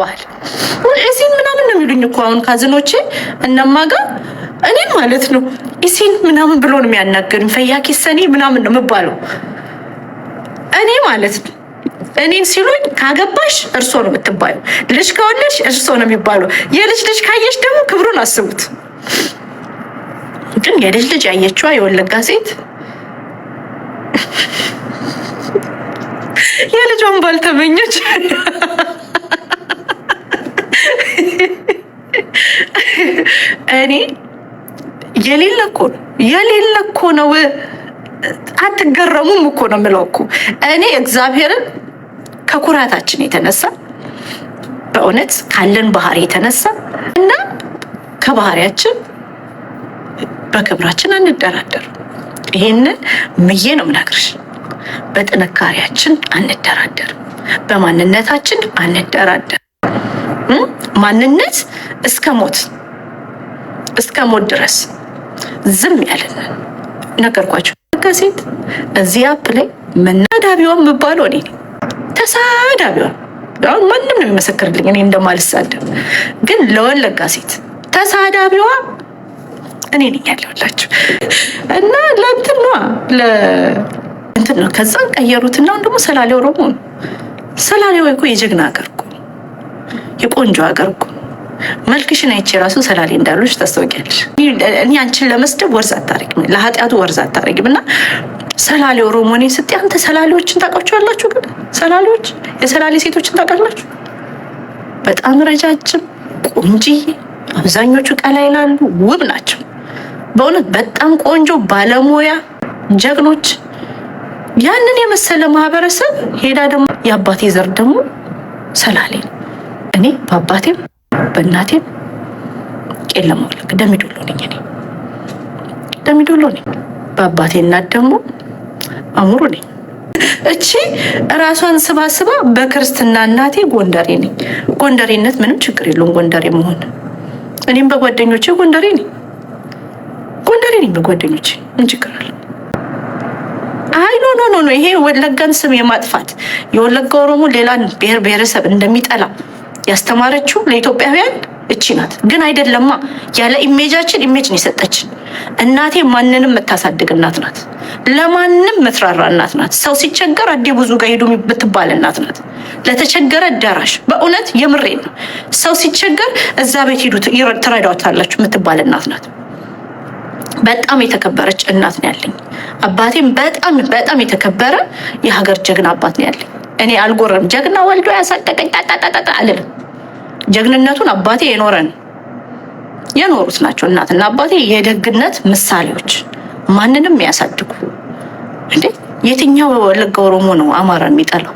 ባህል እዚህን ምናምን ነው የሚሉኝ እኮ አሁን ካዝኖቼ እነማጋ እኔን ማለት ነው እዚህን ምናምን ብሎ ነው የሚያናገሩኝ። ፈያኪ ሰኒ ምናምን ነው የምባለው እኔ ማለት ነው። እኔን ሲሉኝ ካገባሽ እርሶ ነው የምትባዩ፣ ልጅ ከወለድሽ እርሶ ነው የሚባለው። የልጅ ልጅ ካየሽ ደግሞ ክብሩን አስቡት። ግን የልጅ ልጅ ያየችዋ የወለጋ ሴት የልጇን ባልተመኘች እኔ የሌለ እኮ ነው። አትገረሙም እኮ ነው የምለው እኮ እኔ እግዚአብሔርን ከኩራታችን የተነሳ በእውነት ካለን ባህሪ የተነሳ እና ከባህሪያችን በክብራችን አንደራደር። ይሄንን ምዬ ነው የምነግርሽ። በጥንካሬያችን አንደራደር፣ በማንነታችን አንደራደር። ማንነት እስከ ሞት ድረስ ዝም ያለን ነገርኳቸው። ሴት እዚህ አፕ ላይ መናዳቢዋ የምባለው እኔ ተሳዳቢዋ አሁን ማንም ነው የሚመሰክርልኝ እኔ እንደማልሳደብ። ግን ለወለጋ ሴት ተሳዳቢዋ እኔ ነኝ ያለሁላችሁ እና ለእንትን ነው ከዛን ቀየሩትና ደግሞ ሰላሌ ኦሮሞ ነው። ሰላሌ ወይ እኮ የጀግና ሀገር እኮ የቆንጆ ሀገር እኮ መልክሽን አይቼ ራሱ ሰላሌ እንዳሉሽ ታስታውቂያለሽ። እኔ አንቺን ለመስደብ ወርዝ አታረጊም፣ ለኃጢአቱ ወርዝ አታረጊም። እና ሰላሌ ኦሮሞ ነኝ ስትይ አንተ ሰላሌዎችን ታውቃቸዋላችሁ? ግን ሰላሌዎች የሰላሌ ሴቶችን ታውቃላችሁ? በጣም ረጃጅም ቆንጂዬ፣ አብዛኞቹ ቀላ ይላሉ፣ ውብ ናቸው በእውነት በጣም ቆንጆ ባለሙያ ጀግኖች። ያንን የመሰለ ማህበረሰብ ሄዳ ደግሞ የአባቴ ዘር ደግሞ ሰላሌ ነው። እኔ በአባቴም በእናቴም ቄለም ወለጋ ደሚዶሎ ነኝ። እኔ ደሚዶሎ ነኝ። በአባቴ እናት ደግሞ አሙሩ ነኝ። እቺ ራሷን ስባስባ በክርስትና እናቴ ጎንደሬ ነኝ። ጎንደሬነት ምንም ችግር የለውም ጎንደሬ መሆን። እኔም በጓደኞቼ ጎንደሬ ነኝ። በጓደኞቼ ምን ችግር አለ? አይ ኖ ይሄ ወለጋን ስም የማጥፋት የወለጋ ኦሮሞ ሌላን ብሔር ብሔረሰብ እንደሚጠላ ያስተማረችው ለኢትዮጵያውያን እቺ ናት። ግን አይደለማ ያለ ኢሜጃችን ኢሜጅን የሰጠችን እናቴ ማንንም የምታሳድግ እናት ናት። ለማንም ምትራራ እናት ናት። ሰው ሲቸገር አዴ ብዙ ጋር ሄዱ የምትባል እናት ናት። ለተቸገረ ደራሽ በእውነት የምሬን ነው። ሰው ሲቸገር እዛ ቤት ሄዱ ትረዳዋታላችሁ የምትባል እናት ናት። በጣም የተከበረች እናት ነው ያለኝ። አባቴም በጣም የተከበረ የሀገር ጀግና አባት ነው ያለኝ። እኔ አልጎረም። ጀግና ወልዶ ያሳደገኝ ጣጣጣጣ አልልም። ጀግንነቱን አባቴ የኖሩት ናቸው። እናትና አባቴ የደግነት ምሳሌዎች፣ ማንንም ያሳድጉ። እንዴ የትኛው ወለጋ ኦሮሞ ነው አማራን የሚጠላው?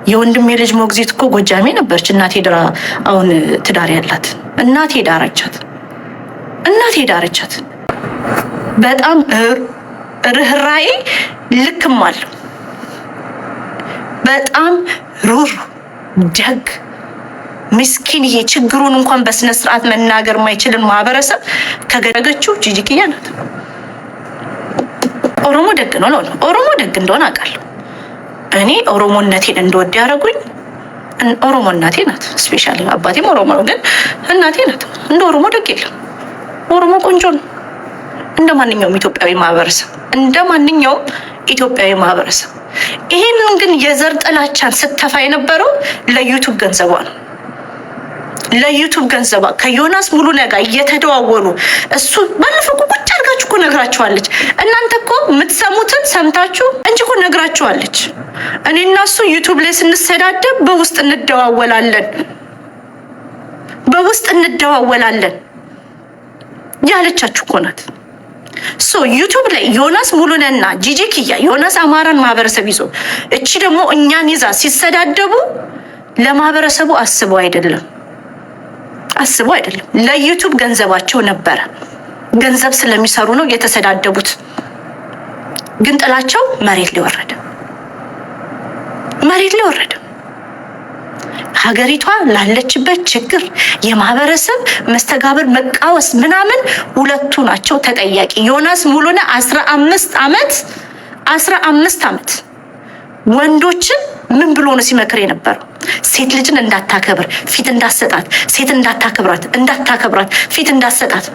የወንድሜ ልጅ ሞግዚት እኮ ጎጃሜ ነበረች። እናቴ ድራ አሁን ትዳር ያላት እናቴ ዳረቻት። በጣም ርህራዬ ልክም አለው። በጣም ሩር ደግ ምስኪን፣ ይሄ ችግሩን እንኳን በስነ ስርዓት መናገር ማይችልን ማህበረሰብ ከገደገችው ጂጂኪያ ናት። ኦሮሞ ደግ ነው። ኦሮሞ ደግ እንደሆነ አውቃለሁ። እኔ ኦሮሞነቴን እንደወድ ያደረጉኝ ኦሮሞ እናቴ ናት። ስፔሻሊ አባቴም ኦሮሞ ነው፣ ግን እናቴ ናት። እንደ ኦሮሞ ደግ የለም። ኦሮሞ ቆንጆ ነው እንደ ማንኛውም ኢትዮጵያዊ ማህበረሰብ። ይሄንን ግን የዘር ጥላቻን ስተፋ የነበረው ለዩቱብ ገንዘቧ ነው። ለዩቱብ ገንዘቧ ከዮናስ ሙሉነህ ጋር እየተደዋወሉ እሱ ባለፈው ቁጭ አድርጋችሁ እኮ ነግራችኋለች። እናንተ እኮ የምትሰሙትን ሰምታችሁ እንጂ እኮ ነግራችኋለች። እኔ እና እሱ ዩቱብ ላይ ስንሰዳደብ በውስጥ እንደዋወላለን ያለቻችሁ እኮ ናት። ዩቱብ ላይ ዮናስ ሙሉነህና ጂጂኪያ ዮናስ አማራን ማህበረሰብ ይዞ እቺ ደግሞ እኛን ይዛ ሲሰዳደቡ ለማህበረሰቡ አስበው አይደለም፣ ለዩቱብ ገንዘባቸው ነበረ። ገንዘብ ስለሚሰሩ ነው የተሰዳደቡት። ግን ጥላቸው መሬት ላይ ወረደ። ሀገሪቷ ላለችበት ችግር የማህበረሰብ መስተጋብር መቃወስ ምናምን ሁለቱ ናቸው ተጠያቂ። ዮናስ ሙሉነህ 15 ዓመት ወንዶችን ምን ብሎ ነው ሲመክር የነበረው? ሴት ልጅን እንዳታከብር፣ ፊት እንዳሰጣት፣ ሴት እንዳታከብራት፣ ፊት እንዳሰጣት።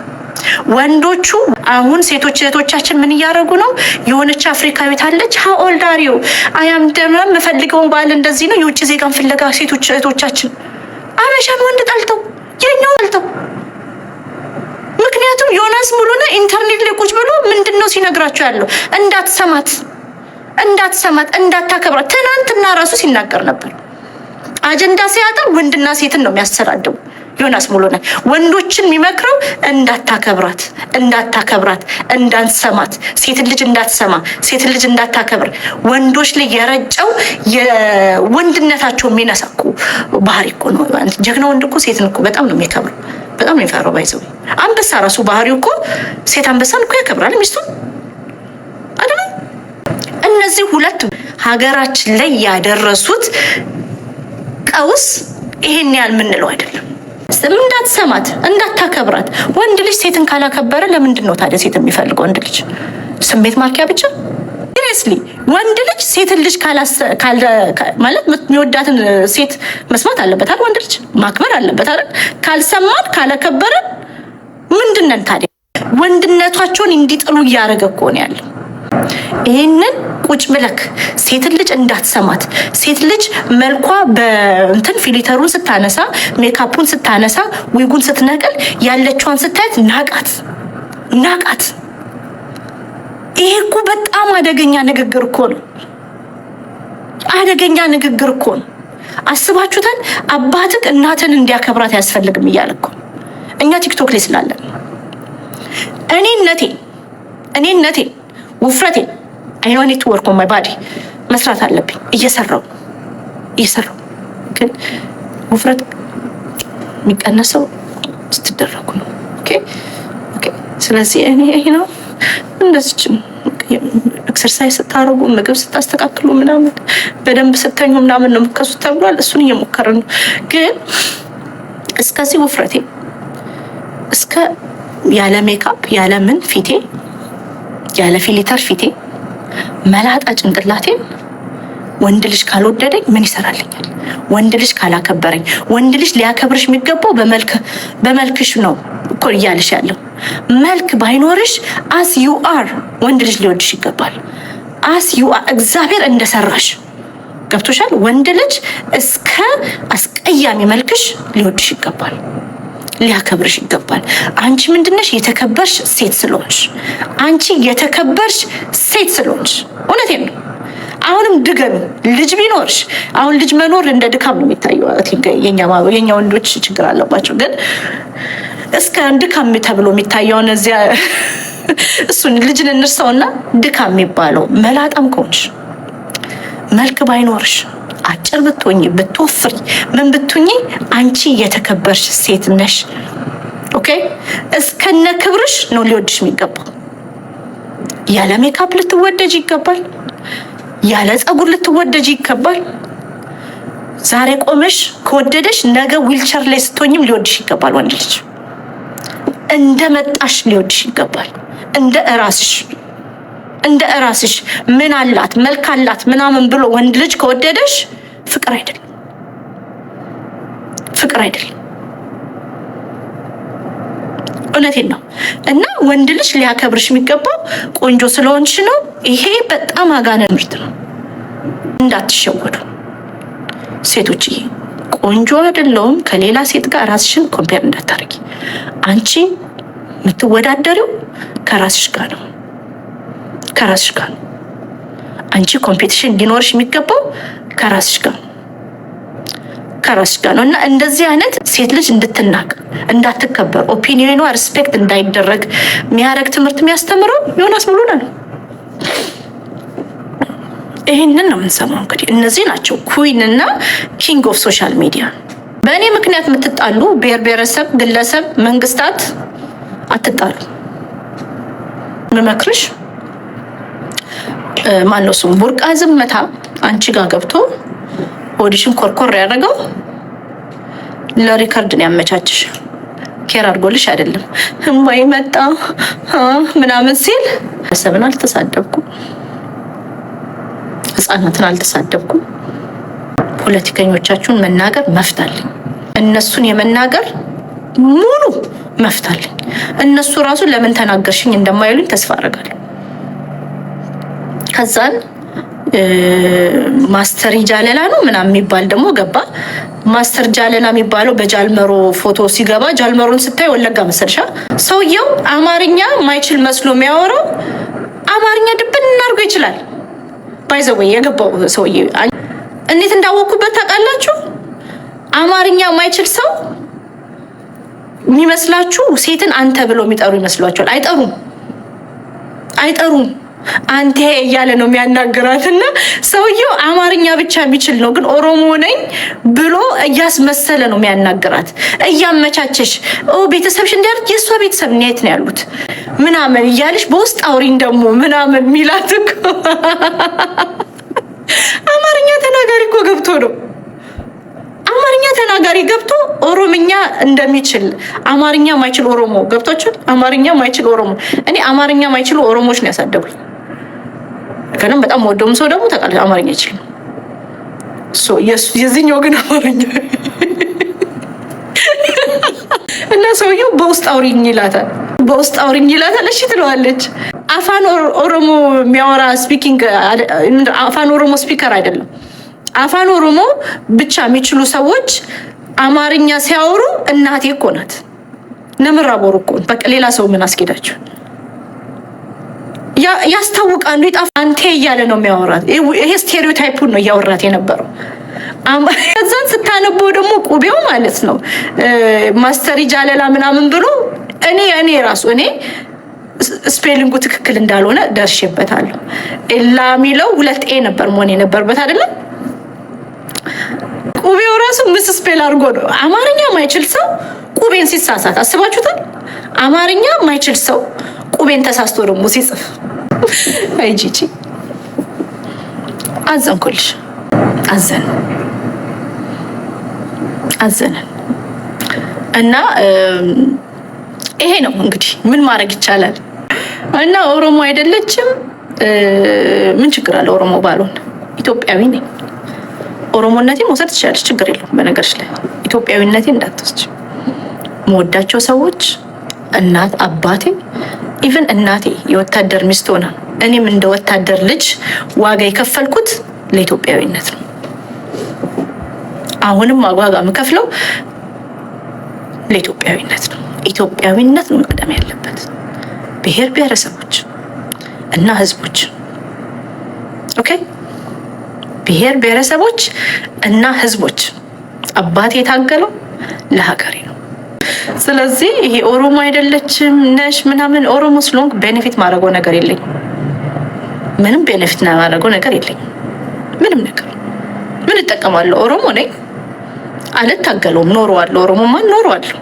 ወንዶቹ አሁን ሴቶች እህቶቻችን ምን እያደረጉ ነው? የሆነች አፍሪካዊት አለች ኦልድ አር ዩ አያም ደም የምፈልገውን ባል እንደዚህ ነው። የውጭ ዜጋን ፍለጋ ሴቶች እህቶቻችን አበሻን ወንድ ጠልተው የኛው ጠልተው። ምክንያቱም ዮናስ ሙሉነህ ኢንተርኔት ላይ ቁጭ ብሎ ምንድነው ሲነግራቸው ያለው? እንዳትሰማት፣ እንዳታከብራት። ትናንትና ራሱ ሲናገር ነበር። አጀንዳ ሲያጣ ወንድና ሴትን ነው የሚያሰዳድቡ። ዮናስ ሙሉነህ ወንዶችን የሚመክረው እንዳታከብራት፣ እንዳትሰማት፣ ሴት ልጅ እንዳትሰማ፣ ሴት ልጅ እንዳታከብር፣ ወንዶች ላይ የረጨው የወንድነታቸው የሚነሳኩ ባህሪ እኮ ነው። ጀግና ወንድ እኮ ሴትን እኮ በጣም ነው የሚከብረው፣ በጣም ነው የሚፈራው። ባይዘው አንበሳ ራሱ ባህሪው እኮ ሴት አንበሳን እኮ ያከብራል ሚስቱን አይደል? እነዚህ ሁለት ሀገራችን ላይ ያደረሱት ቀውስ ይሄን ያህል ምንለው አይደለም። እንዳትሰማት፣ እንዳታከብራት። ወንድ ልጅ ሴትን ካላከበረ ለምንድን ነው ታዲያ ሴት የሚፈልገው? ወንድ ልጅ ስሜት ማርኪያ ብቻ? ሲሪየስሊ ወንድ ልጅ ሴትን ልጅ ማለት የሚወዳትን ሴት መስማት አለበት አይደል? ወንድ ልጅ ማክበር አለበት አይደል? ካልሰማን ካላከበረን ምንድነን ታዲያ? ወንድነታቸውን እንዲጥሉ እያደረገ እኮ ነው ያለው። ይህንን ቁጭ ብለክ ሴትን ልጅ እንዳትሰማት፣ ሴት ልጅ መልኳ በእንትን ፊሊተሩን ስታነሳ፣ ሜካፑን ስታነሳ፣ ዊጉን ስትነቅል ያለችዋን ስታየት ናቃት። ይሄ እኮ በጣም አደገኛ ንግግር እኮ ነው። አስባችሁታል? አባትህ እናትን እንዲያከብራት አያስፈልግም እያለ እኮ እኛ ቲክቶክ ላይ ስላለን እኔነቴ ውፍረቴ አይኖኒት ወርክ ኦን ማይ ባዲ መስራት አለብኝ። እየሰራው ግን ውፍረት የሚቀነሰው ስትደረጉ ነው። ኦኬ። ስለዚህ እኔ ነው እንደዚህ ኤክሰርሳይዝ ስታረጉ፣ ምግብ ስታስተካክሉ ምናምን በደንብ ስተኙ ምናምን ነው የምትከሱት ተብሏል። እሱን እየሞከረ ነው። ግን እስከዚህ ውፍረቴ እስከ ያለ ሜካፕ ያለ ምን ፊቴ ያለ ፊሊተር ፊቴ መላጣ ጭንቅላቴን ወንድ ልጅ ካልወደደኝ ምን ይሰራልኛል? ወንድ ልጅ ካላከበረኝ፣ ወንድ ልጅ ሊያከብርሽ የሚገባው በመልክሽ ነው እኮ እያልሽ ያለው። መልክ ባይኖርሽ አስ ዩ አር ወንድ ልጅ ሊወድሽ ይገባል። አስ ዩ አር እግዚአብሔር እንደሰራሽ ገብቶሻል? ወንድ ልጅ እስከ አስቀያሚ መልክሽ ሊወድሽ ይገባል፣ ሊያከብርሽ ይገባል። አንቺ ምንድነሽ? የተከበርሽ ሴት ስለሆንሽ። እውነቴን ነው። አሁንም ድገም። ልጅ ቢኖርሽ አሁን ልጅ መኖር እንደ ድካም ነው የሚታየው። የኛ ወንዶች ችግር አለባቸው። ግን እስከ ድካም ተብሎ የሚታየው እዚያ እሱን ልጅን እንርሳውና ድካም የሚባለው መላጣም ከሆንሽ መልክ ባይኖርሽ አጭር ብትሆኚ ብትወፍሪ ምን ብትሆኚ አንቺ የተከበርሽ ሴት ነሽ። ኦኬ። እስከነ ክብርሽ ነው ሊወድሽ የሚገባው። ያለ ሜካፕ ልትወደጅ ይገባል። ያለ ፀጉር ልትወደጅ ይገባል። ዛሬ ቆመሽ ከወደደሽ ነገ ዊልቸር ላይ ስትሆኝም ሊወድሽ ይገባል። ወንድ ልጅ እንደመጣሽ ሊወድሽ ይገባል። እንደ እራስሽ ምን አላት መልክ አላት ምናምን ብሎ ወንድ ልጅ ከወደደሽ ፍቅር አይደለም። እውነቴን ነው። እና ወንድ ልጅ ሊያከብርሽ የሚገባው ቆንጆ ስለሆንሽ ነው። ይሄ በጣም አጋነን ምርት ነው። እንዳትሸወዱ ሴቶችዬ። ቆንጆ አይደለሁም ከሌላ ሴት ጋር ራስሽን ኮምፔር እንዳታረጊ። አንቺ የምትወዳደሪው ከራስሽ ጋር ነው። አንቺ ኮምፒቲሽን ሊኖርሽ የሚገባው ከራስሽ ጋር ነው። እና እንደዚህ አይነት ሴት ልጅ እንድትናቅ እንዳትከበር፣ ኦፒኒዮኗ ሪስፔክት እንዳይደረግ የሚያደርግ ትምህርት የሚያስተምረው ዮናስ ሙሉነህ ነው። ይህንን ነው የምንሰማው። እንግዲህ እነዚህ ናቸው ኩዊን እና ኪንግ ኦፍ ሶሻል ሚዲያ። በእኔ ምክንያት የምትጣሉ ብሔር ብሔረሰብ፣ ግለሰብ፣ መንግስታት አትጣሉ። ምመክርሽ ማነው ስሙ ቡርቃ ዝመታ አንቺ ጋር ገብቶ ኦዲሽን ኮርኮር ያደረገው ለሪከርድ ነው ያመቻችሽ። ኬር አድርጎልሽ አይደለም። እምባይ መጣ ምናምን ሲል ሰብን አልተሳደብኩም። ህፃናትን አልተሳደብኩም። ፖለቲከኞቻችሁን መናገር መፍታለኝ። እነሱን የመናገር ሙሉ መፍታለኝ። እነሱ ራሱ ለምን ተናገርሽኝ እንደማይሉኝ ተስፋ አደርጋለሁ። ከዛን ማስተር ጃለላ ነው ምናምን የሚባል ደግሞ ገባ። ማስተር ጃለላ የሚባለው በጃልመሮ ፎቶ ሲገባ ጃልመሮን ስታይ ወለጋ መሰልሻ። ሰውየው አማርኛ ማይችል መስሎ የሚያወራው አማርኛ ድብን እናርጎ ይችላል። ባይዘወይ የገባው ሰውዬ እንዴት እንዳወቅኩበት ታውቃላችሁ? አማርኛ ማይችል ሰው የሚመስላችሁ ሴትን አንተ ብሎ የሚጠሩ ይመስሏቸዋል። አይጠሩም። አንተ እያለ ነው የሚያናግራትና ሰውየው አማርኛ ብቻ የሚችል ነው፣ ግን ኦሮሞ ነኝ ብሎ እያስመሰለ ነው የሚያናግራት። እያመቻቸሽ ቤተሰብሽ እንዲያሉት የእሷ ቤተሰብ የት ነው ያሉት ምናምን እያለሽ በውስጥ አውሪኝ ደግሞ ምናምን ሚላት እኮ አማርኛ ተናጋሪ እኮ ገብቶ ነው። አማርኛ ተናጋሪ ገብቶ ኦሮምኛ እንደሚችል አማርኛ ማይችል ኦሮሞ ገብቶችን። አማርኛ ማይችል ኦሮሞ እኔ አማርኛ ማይችሉ ኦሮሞዎች ነው ያሳደጉኝ። ከነም በጣም ወደውም ሰው ደግሞ ታውቃለህ አማርኛ ይችላል። የዚህኛው ግን አማርኛ እና ሰውየው በውስጥ አውሪኝ ይላታል። እሺ ትለዋለች። አፋን ኦሮሞ የሚያወራ ስፒኪንግ አፋን ኦሮሞ ስፒከር አይደለም። አፋን ኦሮሞ ብቻ የሚችሉ ሰዎች አማርኛ ሲያወሩ እናቴ እኮ ናት። ነምራ ቦሩ እኮ በቃ ሌላ ሰው ምን አስኬዳችሁ? ያስታውቃሉ። ይጣፍ አንቴ እያለ ነው የሚያወራት። ይሄ ስቴሪዮታይፑን ነው እያወራት የነበረው። ከዛን ስታነበው ደግሞ ቁቤው ማለት ነው ማስተር ጃለላ ምናምን ብሎ እኔ ራሱ ስፔሊንጉ ትክክል እንዳልሆነ ደርሼበታለሁ። ኤላ ሚለው 2 ኤ ነበር መሆን የነበረበት አይደለም። ቁቤው ራሱ ምስ ስፔል አድርጎ ነው። አማርኛ ማይችል ሰው ቁቤን ሲሳሳት አስባችሁታል? አማርኛ ማይችል ሰው ቁቤን ተሳስቶ ደግሞ ሲጽፍ አይ ጂጂ አዘንኩልሽ። አዘነን እና ይሄ ነው እንግዲህ ምን ማድረግ ይቻላል። እና ኦሮሞ አይደለችም ምን ችግር አለ? ኦሮሞ ባልሆን ኢትዮጵያዊ ነኝ። ኦሮሞነቴ መውሰድ ትችላለች፣ ችግር የለውም። በነገርሽ ላይ ኢትዮጵያዊነቴ እንዳትወስጂ። መወዳቸው ሰዎች እናት አባቴ፣ ኢቭን እናቴ የወታደር ሚስት ሆና እኔም እንደ ወታደር ልጅ ዋጋ የከፈልኩት ለኢትዮጵያዊነት ነው። አሁንም ዋጋ የምከፍለው ለኢትዮጵያዊነት ነው። ኢትዮጵያዊነት ነው መቅደም ያለበት። ብሔር ብሔረሰቦች እና ህዝቦች ኦኬ፣ ብሔር ብሔረሰቦች እና ህዝቦች አባቴ የታገለው ለሀገሬ ነው። ስለዚህ ይሄ ኦሮሞ አይደለችም ነሽ ምናምን ኦሮሞ ስለሆንኩ ቤኔፊት ማድረገው ነገር የለኝ። ምንም ቤኔፊት ማድረገው ነገር የለኝ። ምንም ነገር ምን እጠቀማለሁ? ኦሮሞ ነኝ አልታገለውም። ኖረዋለሁ። ኦሮሞማ ኖረዋለሁ።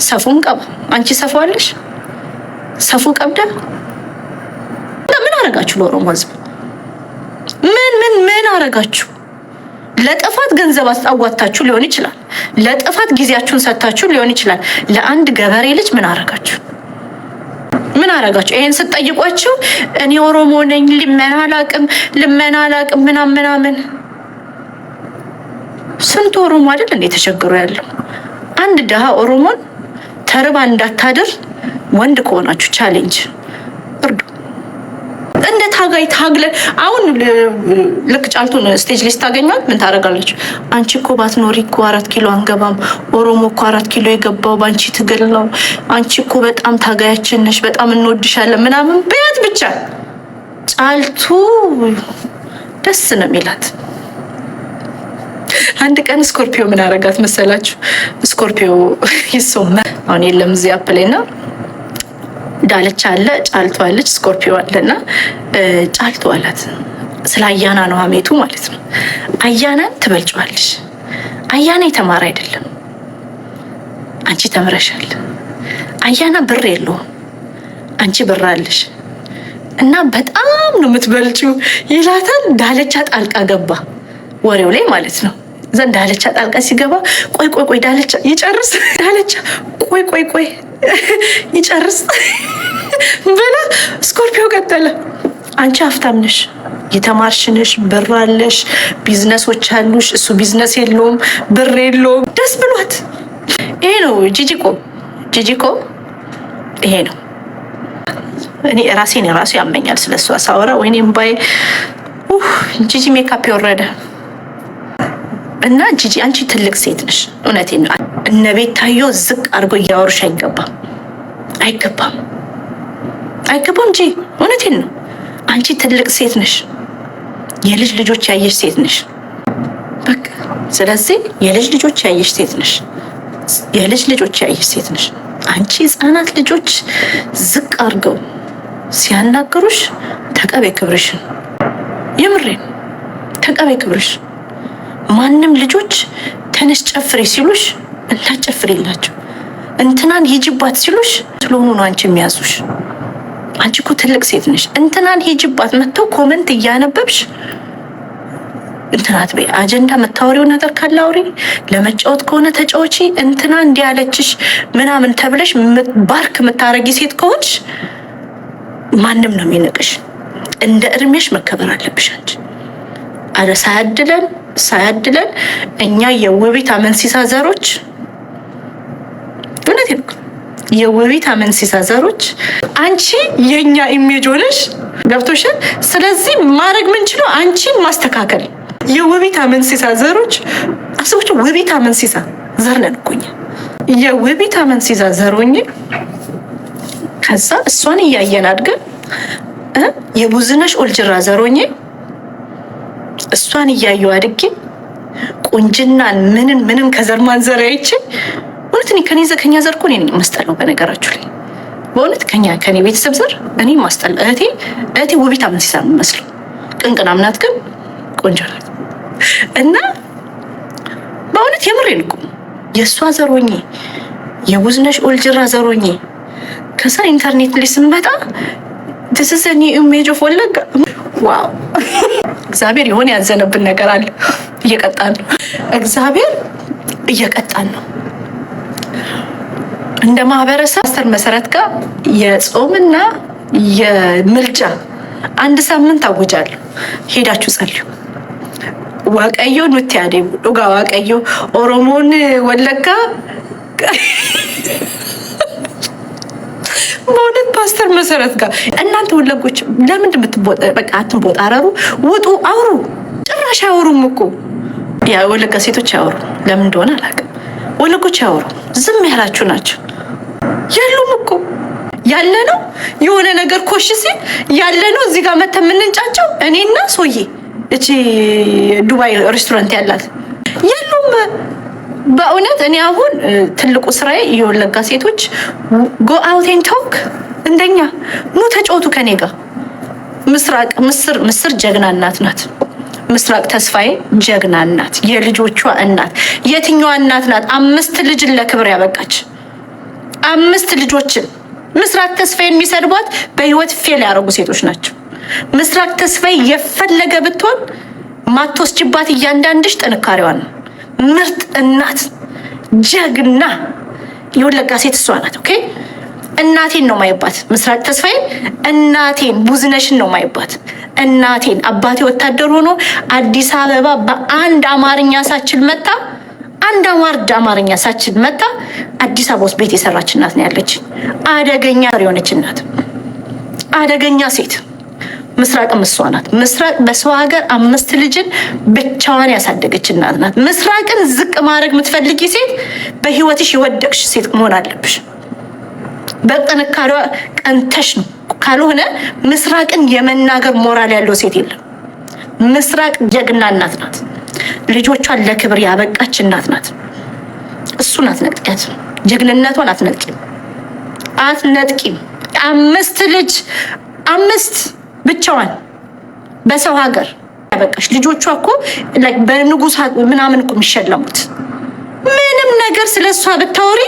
ሰፉን ቀባ። አንቺ ሰፋዋለሽ። ሰፉ ቀብዳ ምን አረጋችሁ? ለኦሮሞ ህዝብ ምን አረጋችሁ? ለጥፋት ገንዘብ አዋጣችሁ ሊሆን ይችላል። ለጥፋት ጊዜያችሁን ሰጥታችሁ ሊሆን ይችላል። ለአንድ ገበሬ ልጅ ምን አረጋችሁ? ይሄን ስትጠይቋቸው እኔ ኦሮሞ ነኝ ልመና አላቅም ምናምን። ስንት ኦሮሞ አይደል እንዴ ተቸግሮ ያለው? አንድ ደሃ ኦሮሞን ተርባ እንዳታድር ወንድ ከሆናችሁ ቻሌንጅ እርዱ። እንደ ታጋይ ታግለን አሁን ልክ ጫልቱን ስቴጅ ሊስት ታገኛል። ምን ታደርጋለች? አንቺ እኮ ባትኖሪ እኮ 4 ኪሎ አንገባም። ኦሮሞ እኮ 4 ኪሎ የገባው ባንቺ ትግል ነው። አንቺ እኮ በጣም ታጋያችን ነሽ፣ በጣም እንወድሻለን ምናምን በያት ብቻ። ጫልቱ ደስ ነው የሚላት። አንድ ቀን ስኮርፒዮ ምን አረጋት መሰላችሁ? ስኮርፒዮ ይሶማ አሁን የለም እዚህ አፕሌና ዳለቻ አለ፣ ጫልቱ አለች፣ ስኮርፒዮ አለና ጫልቱ አላት። ስለ አያና ነው ሀሜቱ ማለት ነው። አያናን ትበልጫለሽ። አያና የተማረ አይደለም፣ አንቺ ተምረሻል። አያና ብር የለውም፣ አንቺ ብር አለሽ እና በጣም ነው የምትበልጪው ይላታል። ዳለቻ ጣልቃ ገባ ወሬው ላይ ማለት ነው። ዘንድ ዳለቻ ጣልቃ ሲገባ ቆይ ዳለቻ ይጨርስ፣ ዳለቻ ቆይ ይጨርስ ብላ ስኮርፒዮ ቀጠለ። አንቺ ሀብታም ነሽ፣ የተማርሽንሽ ብር አለሽ፣ ቢዝነሶች አሉሽ። እሱ ቢዝነስ የለውም ብር የለውም። ደስ ብሏት ይሄ ነው ጂጂኮ ይሄ ነው። እኔ ራሴን ራሱ ያመኛል ስለሷ ሳወራ። ወይኔም ባይ ጂጂ ሜካፕ የወረደ እና ጂጂ አንቺ ትልቅ ሴት ነሽ። እውነቴን ነው። እነ ቤታዮ ዝቅ አድርጎ እያወሩሽ አይገባም ጂ እውነቴን ነው። አንቺ ትልቅ ሴት ነሽ። የልጅ ልጆች ያየሽ ሴት ነሽ። በቃ ስለዚህ የልጅ ልጆች ያየሽ ሴት ነሽ። አንቺ ህፃናት ልጆች ዝቅ አድርገው ሲያናገሩሽ ተቀበይ ክብርሽን። የምሬን ተቀበይ ክብርሽ። ማንም ልጆች ተነስ ጨፍሪ ሲሉሽ እንዳጨፍሪላቸው፣ እንትናን ሂጅባት ሲሉሽ ስለሆኑ ነው አንቺ የሚያዙሽ። አንቺ እኮ ትልቅ ሴት ነሽ። እንትናን ሂጅባት መጥተው ኮመንት እያነበብሽ እንትናት በይ። አጀንዳ መታወሪው ነገር ካለ አውሪ፣ ለመጫወት ከሆነ ተጫወቺ። እንትና እንዲያለችሽ ምናምን ተብለሽ ባርክ የምታረጊ ሴት ከሆንሽ ማንም ነው የሚንቅሽ። እንደ እድሜሽ መከበር አለብሽ አንቺ። አረ ሳያድለን እኛ የውቢት አመንሲሳ ዘሮች፣ እውነት የውቢት አመንሲሳ ዘሮች፣ አንቺ የኛ ኢሜጅ ሆነሽ ገብቶሻል። ስለዚህ ማድረግ ምንችለው አንቺን ማስተካከል። የውቢት አመንሲሳ ዘሮች አስቦች፣ ውቢት አመንሲሳ ዘር ነን እኮ እኛ። የውቢት አመንሲሳ ዘሮኝ ከዛ እሷን እያየን አድገን የቡዝነሽ ኦልጅራ ዘሮኝ እሷን እያየው አድጌ ቁንጅናን ምንን ከዘር ማንዘር አይቼ እውነት ከኛ ዘር እኮ እኔ መስጠለው። በነገራችሁ ላይ በእውነት ከኔ ቤተሰብ ዘር እኔ ማስጠላ። እህቴ ውቢት አመንሲሳ ነው መስለው፣ ቅንቅናም ናት ግን ቆንጆ ናት። እና በእውነት የምሬን እኮ የእሷ ዘሮኝ የቡዝነሽ ኦልጅራ ዘሮኝ ከዛ ኢንተርኔት ላይ ስንመጣ ተሰሰኒ ኢሜጅ ኦፍ ወለጋ ዋው! እግዚአብሔር የሆነ ያዘነብን ነገር አለ። እየቀጣን ነው። እግዚአብሔር እየቀጣን ነው። እንደ ማህበረሰብ አስተር መሰረት ጋር የጾምና የምልጃ 1 ሳምንት አውጃለሁ። ሄዳችሁ ጸልዩ። ዋቀዮ ኑት ያዴ ዱጋ ዋቀዮ ኦሮሞን ወለጋ በእውነት ፓስተር መሰረት ጋር እናንተ ወለጎች ለምንድን በቃ አትንቦጣረሩ? ውጡ፣ አውሩ። ጭራሽ አያወሩም እኮ ያ ወለጋ ሴቶች አያወሩ። ለምን እንደሆነ አላውቅም። ወለጎች አያወሩ። ዝም ያላችሁ ናቸው። ያሉም እኮ ያለ ነው የሆነ ነገር ኮሽ ሲል ያለ ነው እዚህ ጋር መተን የምንንጫቸው እኔና ሶዬ እቺ ዱባይ ሬስቶራንት ያላት ያሉም። በእውነት እኔ አሁን ትልቁ ስራዬ የወለጋ ሴቶች ጎ አውት ኤንድ ቶክ እንደኛ ኑ ተጫወቱ ከኔ ጋር። ምስር ጀግና እናት ናት። ምስራቅ ተስፋዬ ጀግና እናት፣ የልጆቿ እናት። የትኛዋ እናት ናት 5 ልጅን ለክብር ያበቃች? 5 ልጆችን ምስራቅ ተስፋዬን የሚሰድቧት በህይወት ፌል ያደረጉ ሴቶች ናቸው። ምስራቅ ተስፋዬ የፈለገ ብትሆን ማትወስጅባት እያንዳንድሽ ጥንካሬዋን ነው። ምርጥ እናት ጀግና የወለጋ ሴት እሷ ናት። ኦኬ እናቴን ነው ማይባት ምስራቅ ተስፋዬ፣ እናቴን ቡዝነሽን ነው ማይባት እናቴን። አባቴ ወታደር ሆኖ አዲስ አበባ በአንድ አማርኛ ሳችል መጣ፣ አንድ አዋርድ አማርኛ ሳችል መጣ። አዲስ አበባ ውስጥ ቤት የሰራች እናት ነው ያለች። አደገኛ የሆነች እናት፣ አደገኛ ሴት ምስራቅም እሷ ናት። ምስራቅ በሰው ሀገር 5 ልጅን ብቻዋን ያሳደገች እናት ናት። ምስራቅን ዝቅ ማድረግ የምትፈልጊ ሴት በህይወትሽ የወደቅሽ ሴት መሆን አለብሽ። በጥንካሬዋ ቀንተሽ ነው። ካልሆነ ምስራቅን የመናገር ሞራል ያለው ሴት የለም። ምስራቅ ጀግና እናት ናት። ልጆቿን ለክብር ያበቃች እናት ናት። እሱን አትነጥቂያት። ጀግንነቷን አትነጥቂም። 5 ልጅ 5 ብቻዋን በሰው ሀገር ያበቃሽ። ልጆቿ እኮ በንጉስ ምናምን እኮ የሚሸለሙት። ምንም ነገር ስለሷ ብታወሪ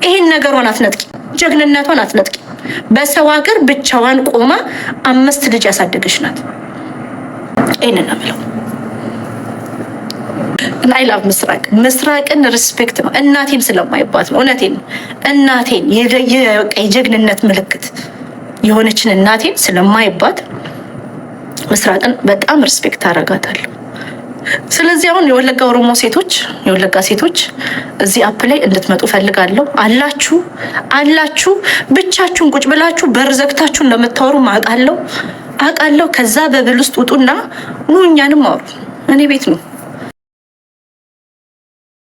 ይሄን ነገሯን አትነጥቂ፣ ጀግንነቷን አትነጥቂ። በሰው ሀገር ብቻዋን ቆማ 5 ልጅ ያሳደገች ናት። ይሄንን ነው የምለው። አይ ላቭ ምስራቅን ሪስፔክት ነው። እናቴን ስለማይባት ነው። እውነቴን ነው። እናቴን የጀግንነት ምልክት የሆነችን እናቴን ስለማይባት ምስራቅን በጣም ሪስፔክት አደርጋታለሁ። ስለዚህ አሁን የወለጋ ኦሮሞ ሴቶች የወለጋ ሴቶች እዚህ አፕ ላይ እንድትመጡ ፈልጋለሁ። አላችሁ ብቻችሁን ቁጭ ብላችሁ በር ዘግታችሁ እንደምታወሩ አውቃለሁ። ከዛ በብል ውስጥ ውጡና ኑ እኛንም አውሩ። እኔ ቤት ነው